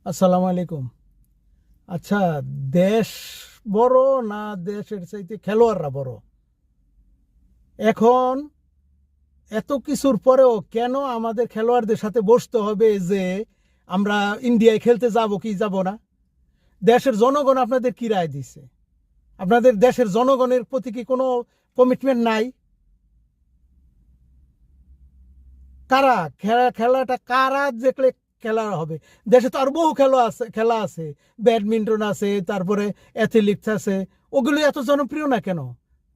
আসসালামু আলাইকুম। আচ্ছা, দেশ বড় না দেশের চাইতে খেলোয়াড়রা বড়? এখন এত কিছুর পরেও কেন আমাদের খেলোয়াড়দের সাথে বসতে হবে যে আমরা ইন্ডিয়ায় খেলতে যাব কি যাব না? দেশের জনগণ আপনাদের কি রায় দিছে? আপনাদের দেশের জনগণের প্রতি কি কোনো কমিটমেন্ট নাই? কারা খেলাটা কারা দেখলে খেলা হবে? দেশে তো আর বহু খেলা আছে, ব্যাডমিন্টন আছে, তারপরে অ্যাথলেটিক্স আছে। ওগুলো এত জনপ্রিয় না কেন?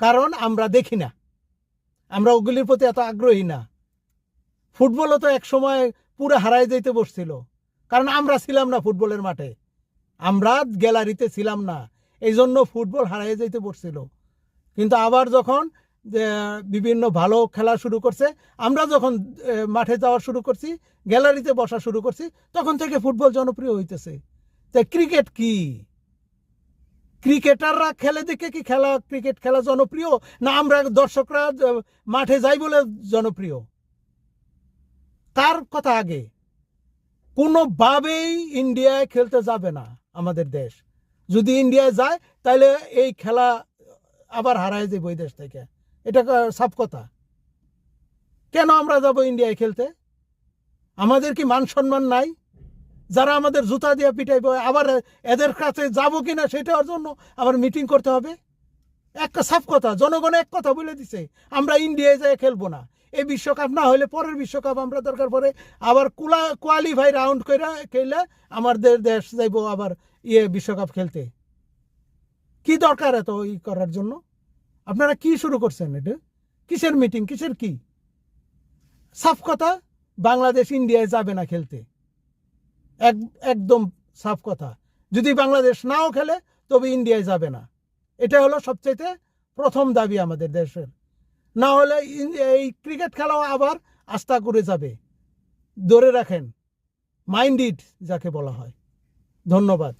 কারণ আমরা দেখি না, আমরা ওগুলির প্রতি এত আগ্রহী না। ফুটবলও তো এক সময় পুরো হারাই যাইতে বসছিল, কারণ আমরা ছিলাম না ফুটবলের মাঠে, আমরা গ্যালারিতে ছিলাম না, এই জন্য ফুটবল হারাই যাইতে বসছিল। কিন্তু আবার যখন বিভিন্ন ভালো খেলা শুরু করছে, আমরা যখন মাঠে যাওয়া শুরু করছি, গ্যালারিতে বসা শুরু করছি, তখন থেকে ফুটবল জনপ্রিয় হইতেছে। তাই ক্রিকেট কি? ক্রিকেটাররা খেলে দেখে কি ক্রিকেট খেলা জনপ্রিয়, না আমরা দর্শকরা মাঠে যাই বলে জনপ্রিয়? তার কথা আগে কোনোভাবেই ইন্ডিয়ায় খেলতে যাবে না আমাদের দেশ। যদি ইন্ডিয়ায় যায় তাহলে এই খেলা আবার হারায় যাবে ওই দেশ থেকে, এটা সাফ কথা। কেন আমরা যাব ইন্ডিয়ায় খেলতে? আমাদের কি মান সম্মান নাই? যারা আমাদের জুতা দিয়ে পিটাইব, আবার এদের কাছে যাবো কিনা সেটার জন্য আবার মিটিং করতে হবে? একটা সাফ কথা, জনগণ এক কথা বলে দিছে, আমরা ইন্ডিয়ায় যাই খেলবো না। এই বিশ্বকাপ না হলে পরের বিশ্বকাপ আমরা দরকার পড়ে আবার কোয়ালিফাই রাউন্ড করে খেলে আমাদের দেশ যাইব আবার বিশ্বকাপ খেলতে। কি দরকার এত করার জন্য? আপনারা কি শুরু করছেন? এটা কিসের মিটিং, কিসের কি? সাফ কথা, বাংলাদেশ ইন্ডিয়ায় যাবে না খেলতে, একদম সাফ কথা। যদি বাংলাদেশ নাও খেলে তবে ইন্ডিয়ায় যাবে না, এটা হলো সবচাইতে প্রথম দাবি আমাদের দেশের। না হলে এই ক্রিকেট খেলাও আবার আস্থা করে যাবে। ধরে রাখেন, মাইন্ড ইট যাকে বলা হয়। ধন্যবাদ।